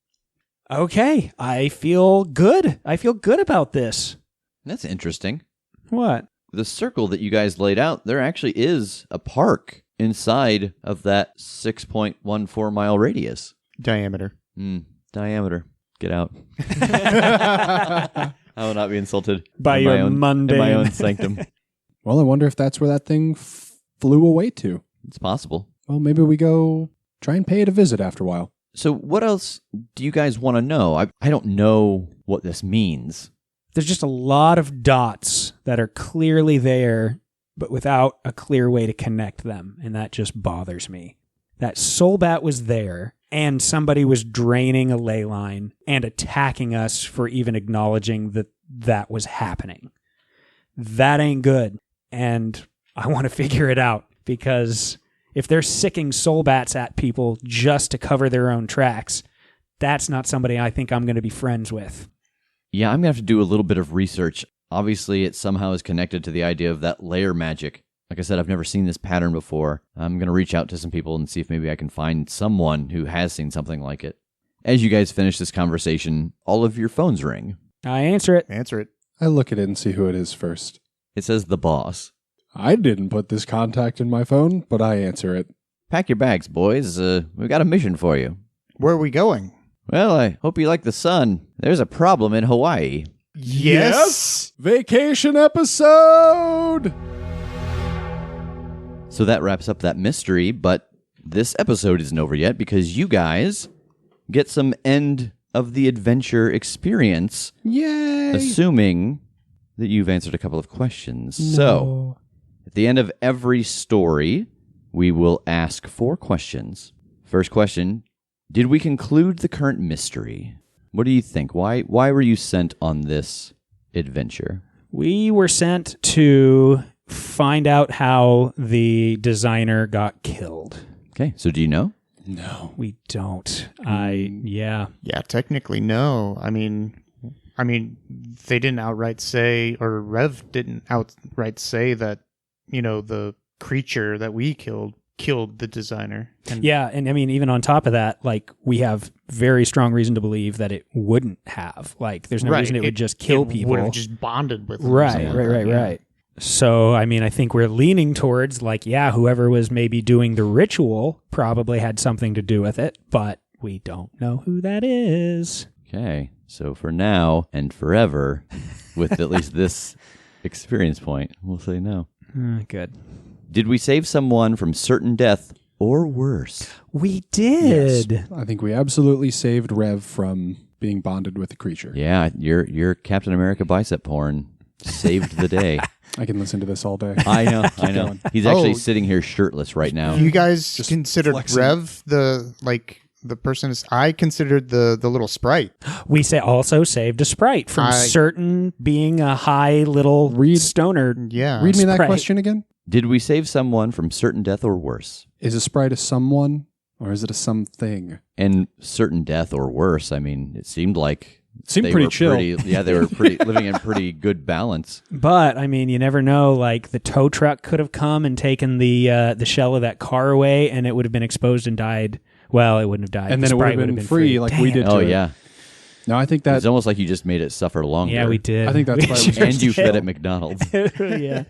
Okay, I feel good. I feel good about this. That's interesting. What? The circle that you guys laid out, there actually is a park inside of that 6.14 mile radius. Diameter. Diameter. Get out. I will not be insulted By in your mundane. in my own sanctum. Well, I wonder if that's where that thing flew away to. It's possible. Well, maybe we go try and pay it a visit after a while. So what else do you guys want to know? I don't know what this means. There's just a lot of dots that are clearly there, but without a clear way to connect them, and that just bothers me. That soul bat was there, and somebody was draining a ley line and attacking us for even acknowledging that that was happening. That ain't good, and I want to figure it out, because if they're sicking soul bats at people just to cover their own tracks, that's not somebody I think I'm going to be friends with. Yeah, I'm going to have to do a little bit of research. Obviously, it somehow is connected to the idea of that layer magic. Like I said, I've never seen this pattern before. I'm going to reach out to some people and see if maybe I can find someone who has seen something like it. As you guys finish this conversation, all of your phones ring. I answer it. Answer it. I look at it and see who it is first. It says the boss. I didn't put this contact in my phone, but I answer it. Pack your bags, boys. We've got a mission for you. Where are we going? Well, I hope you like the sun. There's a problem in Hawaii. Yes! Vacation episode! So that wraps up that mystery, but this episode isn't over yet because you guys get some end of the adventure experience. Yay! Assuming that you've answered a couple of questions. So, at the end of every story, we will ask 4 questions. First question, did we conclude the current mystery? What do you think? Why were you sent on this adventure? We were sent to find out how the designer got killed. Okay, so do you know? No. We don't. Yeah, technically, no. I mean, they didn't outright say, or Rev didn't outright say that, the creature that we killed the designer. And yeah, and I mean, even on top of that, like, we have very strong reason to believe that it wouldn't have. Like, there's no reason it would just kill people. Would have just bonded with them. Right. So, I mean, I think we're leaning towards, like, yeah, whoever was maybe doing the ritual probably had something to do with it, but we don't know who that is. Okay, so for now and forever, with at least this experience point, we'll say no. Good. Did we save someone from certain death or worse? We did. Yes. I think we absolutely saved Rev from being bonded with the creature. Yeah, your Captain America bicep porn saved the day. I can listen to this all day. I know. going. He's actually sitting here shirtless right now. You guys Just considered flexing. Rev the person I considered the little sprite. We also saved a sprite from certain being a high little stoner. Yeah. Read me that Sprite. question again. Did we save someone from certain death or worse? Is a sprite a someone or is it a something? And certain death or worse, I mean, it seemed like Seemed they pretty were chill. They were living in pretty good balance. But I mean, you never know. Like, the tow truck could have come and taken the shell of that car away, and it would have been exposed and died. Well, it wouldn't have died. And The then it would Sprite have been free like we did to Oh, it. yeah. No, I think that It's almost like you just made it suffer longer. Yeah, we did. I think that's why we And you fed at McDonald's. Yeah,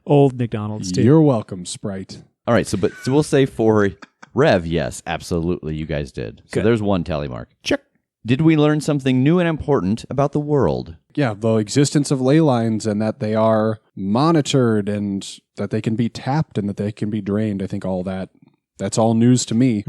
old McDonald's too. You're welcome, Sprite. All right, so we'll say for Rev, yes, absolutely, you guys did. So Good. there's one tally mark. Check. Did we learn something new and important about the world? Yeah, the existence of ley lines and that they are monitored and that they can be tapped and that they can be drained. I think all that's all news to me.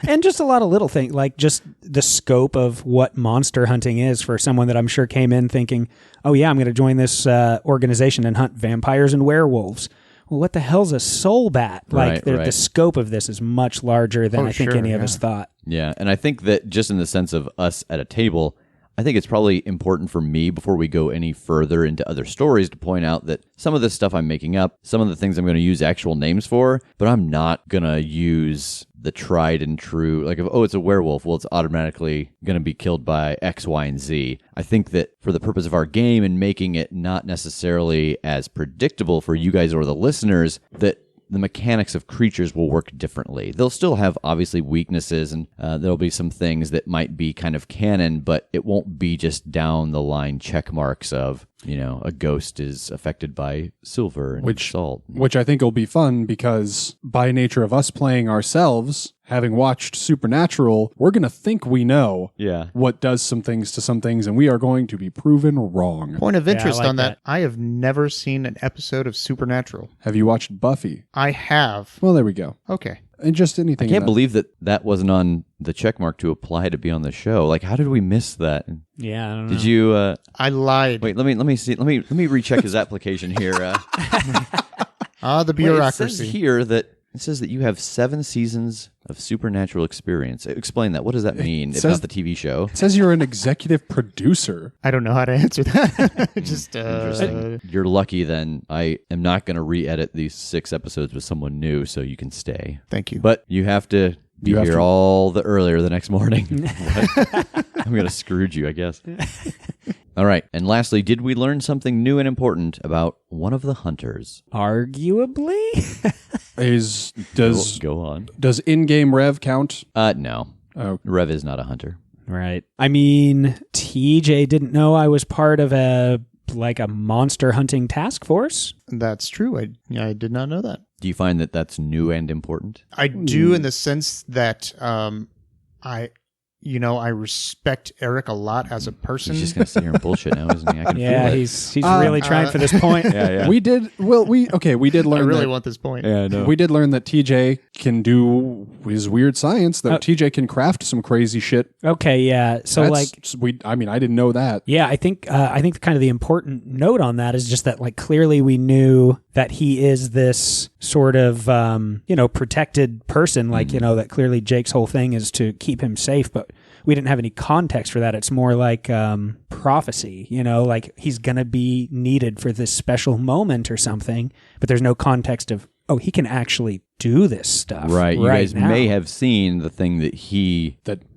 And just a lot of little things, like just the scope of what monster hunting is for someone that I'm sure came in thinking, oh yeah, I'm going to join this organization and hunt vampires and werewolves. Well, what the hell's a soul bat? Like the scope of this is much larger than I think any of us thought. Yeah, and I think that just in the sense of us at a table, I think it's probably important for me before we go any further into other stories to point out that some of this stuff I'm making up, some of the things I'm going to use actual names for, but I'm not going to use the tried and true, like, if, it's a werewolf, well, it's automatically going to be killed by X, Y, and Z. I think that for the purpose of our game and making it not necessarily as predictable for you guys or the listeners, that the mechanics of creatures will work differently. They'll still have obviously weaknesses, and there'll be some things that might be kind of canon, but it won't be just down the line check marks of, a ghost is affected by silver and salt. Which I think will be fun because by nature of us playing ourselves, having watched Supernatural, we're going to think we know what does some things to some things, and we are going to be proven wrong. Point of interest on that, I have never seen an episode of Supernatural. Have you watched Buffy? I have. Well, there we go. Okay. And just anything. I can't believe that wasn't on the check mark to apply to be on the show. Like, how did we miss that? Yeah, I don't know. Did you? I lied. Wait, let me see. Let me recheck his application here. The bureaucracy. It says here that it says that you have 7 seasons of Supernatural experience. Explain that. What does that mean? It's not the TV show. It says you're an executive producer. I don't know how to answer that. Just Interesting. You're lucky then. I am not going to re-edit these 6 episodes with someone new, so you can stay. Thank you. But you have to be here all the earlier the next morning. I'm going to Scrooge you, I guess. All right. And lastly, did we learn something new and important about one of the hunters? Arguably? Go on. Does in-game Rev count? No. Oh. Rev is not a hunter. Right. I mean, TJ didn't know I was part of a monster hunting task force. That's true. I did not know that. Do you find that that's new and important? I do, in the sense that I respect Eric a lot as a person. He's just going to sit here and bullshit now, isn't he? I can feel it. he's really trying for this point. Yeah. We did learn I really want this point. Yeah, I know. We did learn that TJ can do his weird science, that TJ can craft some crazy shit. Okay, yeah. So I didn't know that. Yeah, I think kind of the important note on that is just that clearly we knew that he is this sort of protected person, that clearly Jake's whole thing is to keep him safe, but we didn't have any context for that. It's more like prophecy, he's going to be needed for this special moment or something, but there's no context of, he can actually do this stuff. Right. You guys may have seen the thing that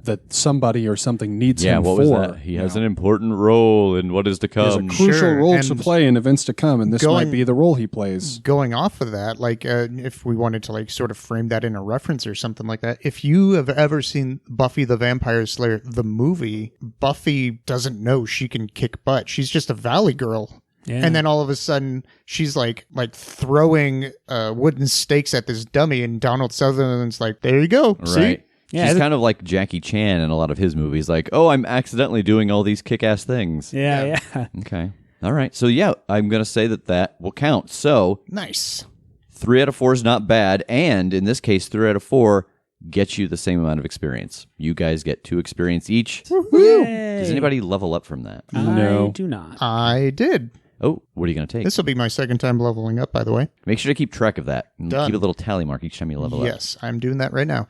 that somebody or something needs him for. Yeah, what was that? He has an important role in what is to come. He has a crucial role to play in events to come, and this might be the role he plays. Going off of that, if we wanted to sort of frame that in a reference or something like that, if you have ever seen Buffy the Vampire Slayer, the movie, Buffy doesn't know she can kick butt. She's just a valley girl. Yeah. And then all of a sudden, she's like throwing wooden stakes at this dummy, and Donald Sutherland's like, there you go. Right. See? Yeah, she's kind of like Jackie Chan in a lot of his movies. Like, I'm accidentally doing all these kick-ass things. Yeah. Okay. All right. So, I'm going to say that will count. So, nice. 3 out of 4 is not bad. And in this case, 3 out of 4 gets you the same amount of experience. You guys get 2 experience each. Woo-hoo. Does anybody level up from that? No. I do not. I did. Oh, what are you going to take? This will be my second time leveling up, by the way. Make sure to keep track of that. And Done. Keep a little tally mark each time you level up. Yes, I'm doing that right now.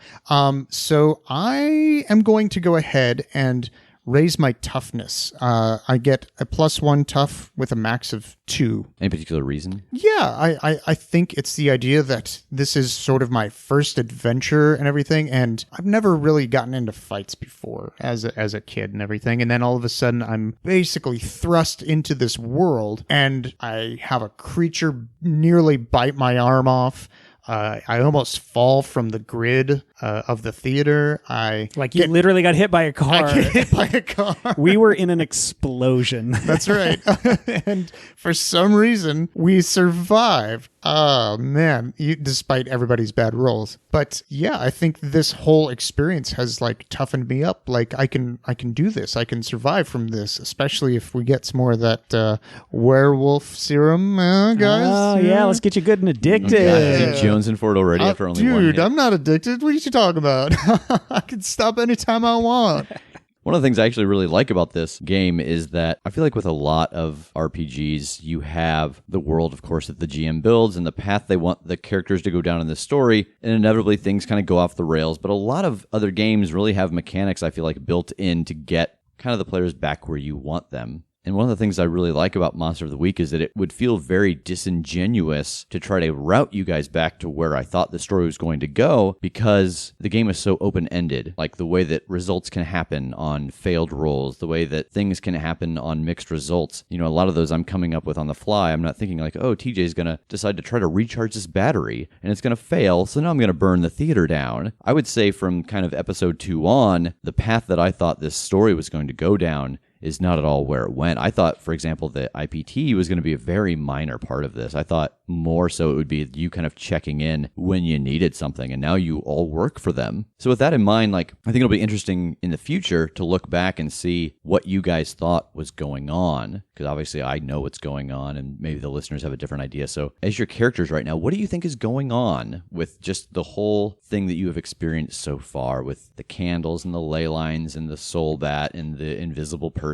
So I am going to go ahead and raise my toughness. I get a +1 tough with a max of 2. Any particular reason? Yeah, I think it's the idea that this is sort of my first adventure and everything, and I've never really gotten into fights before as a kid and everything, and then all of a sudden I'm basically thrust into this world, and I have a creature nearly bite my arm off. I almost fall from the grid of the theater. I Like you literally got hit by a car. I get hit by a car. We were in an explosion. That's right. And for some reason, we survived. Oh, man. Despite everybody's bad rolls. But yeah, I think this whole experience has like toughened me up. Like I can do this. I can survive from this, especially if we get some more of that werewolf serum, guys. Oh, yeah. Let's get you good and addicted. God, I'm jonesing for it already after only one Dude, hit. I'm not addicted. What are you talking about? I can stop anytime I want. One of the things I actually really like about this game is that I feel like with a lot of RPGs, you have the world, of course, that the GM builds and the path they want the characters to go down in the story, and inevitably things kind of go off the rails. But a lot of other games really have mechanics, I feel like, built in to get kind of the players back where you want them. And one of the things I really like about Monster of the Week is that it would feel very disingenuous to try to route you guys back to where I thought the story was going to go, because the game is so open-ended. Like the way that results can happen on failed rolls, the way that things can happen on mixed results. You know, a lot of those I'm coming up with on the fly. I'm not thinking like, oh, TJ's going to decide to try to recharge this battery and it's going to fail, so now I'm going to burn the theater down. I would say from kind of episode 2 on, the path that I thought this story was going to go down is not at all where it went. I thought, for example, that IPT was going to be a very minor part of this. I thought more so it would be you kind of checking in when you needed something, and now you all work for them. So with that in mind, like, I think it'll be interesting in the future to look back and see what you guys thought was going on, because obviously I know what's going on, and maybe the listeners have a different idea. So as your characters right now, what do you think is going on with just the whole thing that you have experienced so far, with the candles and the ley lines and the soul bat and the invisible person?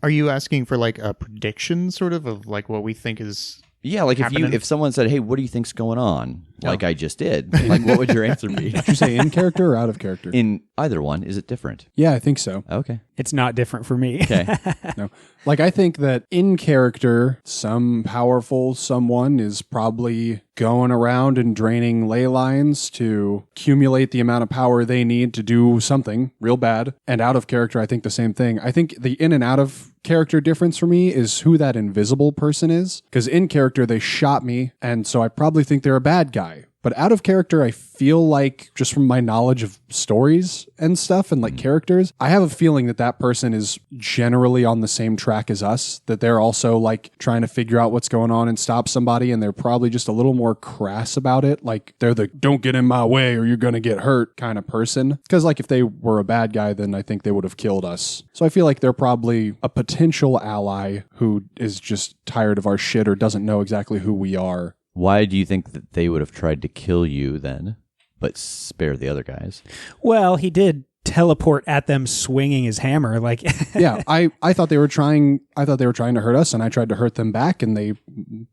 Are you asking for like a prediction sort of like what we think is Yeah, like happening? if someone said, hey, what do you think's going on? Like I just did. Like, what would your answer be? Did you say in character or out of character? In either one, is it different? Yeah, I think so. Okay. It's not different for me. Okay. No. Like, I think that in character, some powerful someone is probably going around and draining ley lines to accumulate the amount of power they need to do something real bad. And out of character, I think the same thing. I think the in and out of character difference for me is who that invisible person is. Because in character, they shot me, and so I probably think they're a bad guy. But out of character, I feel like, just from my knowledge of stories and stuff and like characters, I have a feeling that that person is generally on the same track as us, that they're also like trying to figure out what's going on and stop somebody, and they're probably just a little more crass about it. Like they're the don't get in my way or you're going to get hurt kind of person. Because like if they were a bad guy, then I think they would have killed us. So I feel like they're probably a potential ally who is just tired of our shit or doesn't know exactly who we are. Why do you think that they would have tried to kill you then, but spare the other guys? Well, he did teleport at them swinging his hammer. Like, Yeah, I thought they were trying to hurt us, and I tried to hurt them back, and they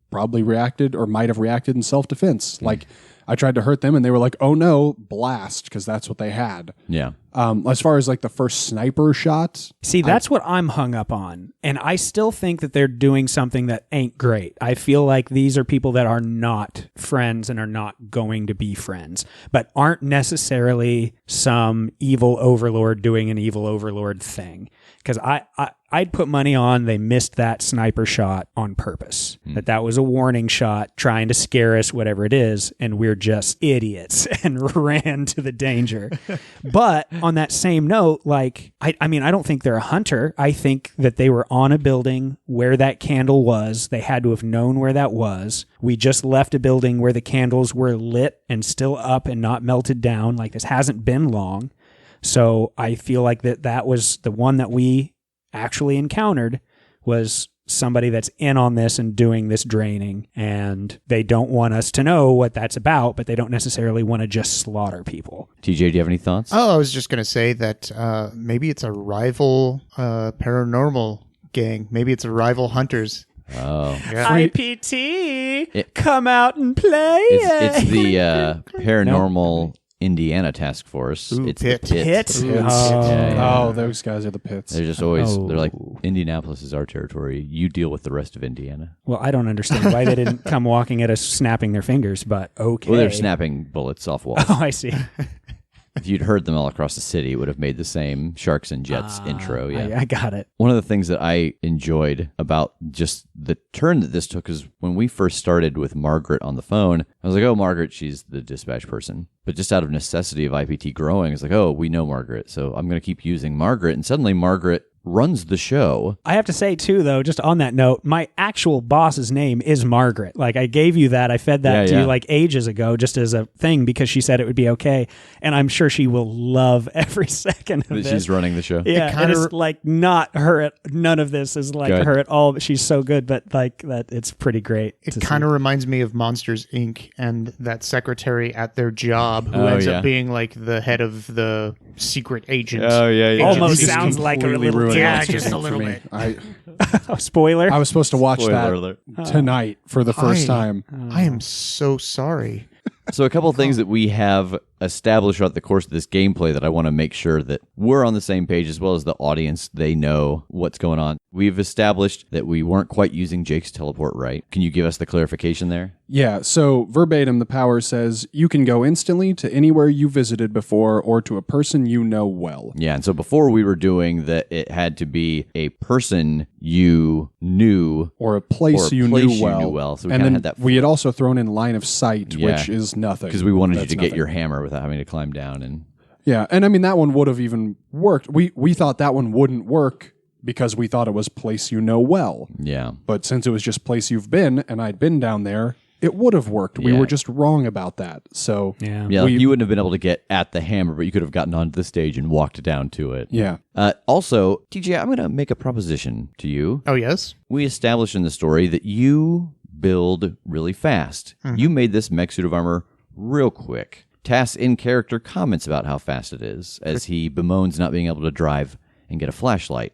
probably reacted or might have reacted in self-defense. Like, I tried to hurt them, and they were like, oh no, blast, because that's what they had. Yeah. As far as like the first sniper shot, see, that's what I'm hung up on. And I still think that they're doing something that ain't great. I feel like these are people that are not friends and are not going to be friends, but aren't necessarily some evil overlord doing an evil overlord thing. Because I'd put money on they missed that sniper shot on purpose. That was a warning shot trying to scare us, whatever it is, and we're just idiots and ran to the danger. But on that same note, like, I mean, I don't think they're a hunter. I think that they were on a building where that candle was. They had to have known where that was. We just left a building where the candles were lit and still up and not melted down. Like, this hasn't been long. So I feel like that was the one that we actually encountered was somebody that's in on this and doing this draining, and they don't want us to know what that's about, but they don't necessarily want to just slaughter people. TJ, do you have any thoughts? Oh, I was just going to say that maybe it's a rival paranormal gang. Maybe it's a rival hunters. Oh. Yeah. IPT, come out and play. It's the paranormal Indiana task force. Ooh, it's Pit. the Pit. Pit? Oh, Yeah. oh, those guys are the pits. They're just always, they're like, Indianapolis is our territory. You deal with the rest of Indiana. Well, I don't understand why they didn't come walking at us snapping their fingers, but okay. Well, they're snapping bullets off walls. Oh, I see. If you'd heard them all across the city, it would have made the same Sharks and Jets intro. Yeah. I got it. One of the things that I enjoyed about just the turn that this took is when we first started with Margaret on the phone, I was like, oh, Margaret, she's the dispatch person. But just out of necessity of IPT growing, it's like, oh, we know Margaret, so I'm going to keep using Margaret. And suddenly Margaret runs the show. I have to say, too, though, just on that note, my actual boss's name is Margaret. Like, I gave you that. I fed that to you like ages ago just as a thing because she said it would be okay. And I'm sure she will love every second of this. She's running the show. Yeah, and it's like not her. None of this is like her at all, but she's so good. But like that, it's pretty great. It kind of reminds me of Monsters, Inc. and that secretary at their job who ends up being like the head of the secret agent. Oh, yeah. Almost sounds like a little. Yeah, just a little bit. Spoiler. I was supposed to watch Spoiler that alert. tonight for the first time. I am so sorry. So a couple of things that we have established throughout the course of this gameplay that I want to make sure that we're on the same page as well as the audience. They know what's going on. We've established that we weren't quite using Jake's teleport right. Can you give us the clarification there? Yeah, so verbatim, the power says you can go instantly to anywhere you visited before or to a person you know well. Yeah, and so before we were doing that, it had to be a person you knew or a place, you knew well. So we and kind of then had that. We had also thrown in line of sight, Yeah. which is nothing. Because we wanted you That's to get nothing. your hammer without having to climb down. And Yeah, and I mean, that one would have even worked. We thought that one wouldn't work because we thought it was place you know well. yeah. But since it was just place you've been, and I'd been down there, it would have worked. We Yeah. were just wrong about that. So Yeah. Yeah, like you wouldn't have been able to get at the hammer, but you could have gotten onto the stage and walked down to it. yeah. Also, TJ, I'm going to make a proposition to you. Oh, yes? We established in the story that you build really fast. You made this mech suit of armor real quick. Tass in character comments about how fast it is as he bemoans not being able to drive and get a flashlight.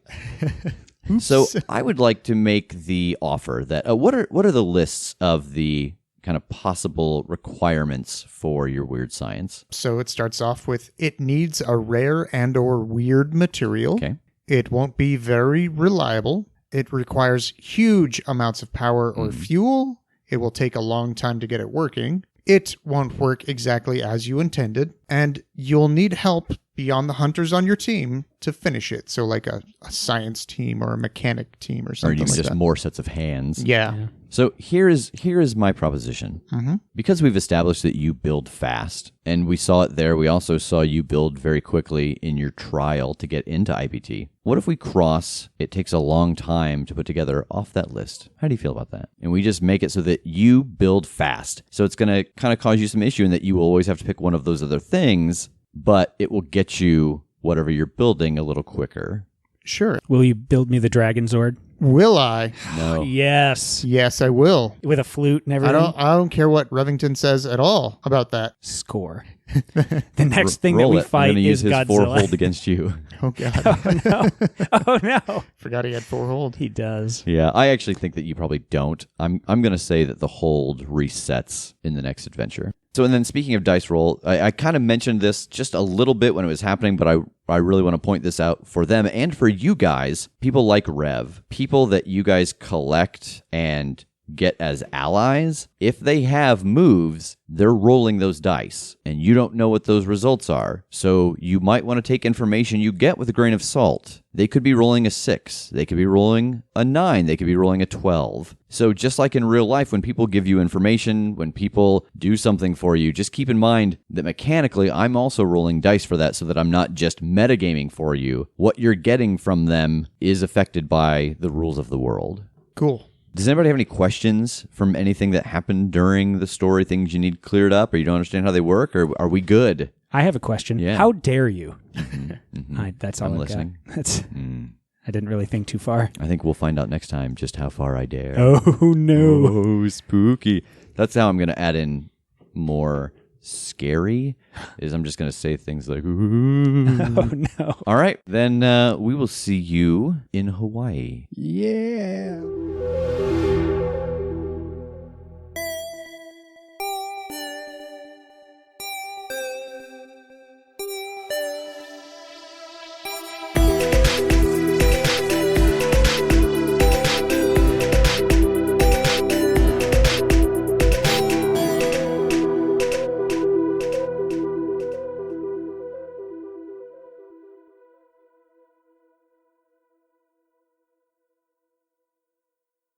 So I would like to make the offer that what are the lists of the kind of possible requirements for your weird science? So it starts off with it needs a rare and or weird material. Okay. It won't be very reliable. It requires huge amounts of power or fuel. It will take a long time to get it working. It won't work exactly as you intended. And you'll need help beyond the hunters on your team to finish it. So like a science team or a mechanic team or Or something even like just that. more sets of hands? Yeah. So here is my proposition. Mm-hmm. Because we've established that you build fast, and we saw it there, we also saw you build very quickly in your trial to get into IPT. What if we cross, it takes a long time to put together off that list? How do you feel about that? And we just make it so that you build fast. So it's going to kind of cause you some issue in that you will always have to pick one of those other things, but it will get you whatever you're building a little quicker. Sure. Will you build me the Dragon Zord? Will I? No. Yes. Yes, I will. With a flute and everything. I don't care what Revington says at all about that. Score. The next thing that Roll we it. I'm fight gonna use is his 4 Godzilla. hold against you. Oh god. Oh no. Oh no. Forgot he had 4 hold. He does. Yeah, I actually think that you probably don't. I'm going to say that the hold resets in the next adventure. So, and then speaking of dice roll, I kind of mentioned this just a little bit when it was happening, but I really want to point this out for them and for you guys. People like Rev, people that you guys collect and get as allies, if they have moves, they're rolling those dice, and you don't know what those results are. So you might want to take information you get with a grain of salt. They could be rolling a 6. They could be rolling a 9. They could be rolling a 12. So just like in real life, when people give you information, when people do something for you, just keep in mind that mechanically, I'm also rolling dice for that so that I'm not just metagaming for you. What you're getting from them is affected by the rules of the world. Cool. Does anybody have any questions from anything that happened during the story, things you need cleared up, or you don't understand how they work, or are we good? I have a question. Yeah. How dare you? Mm-hmm. That's all I'm I've listening. got. That's. I didn't really think too far. I think we'll find out next time just how far I dare. Oh no. Oh, spooky. That's how I'm going to add in more scary, is I'm just going to say things like, ooh. Oh no. All right, then we will see you in Hawaii. Yeah.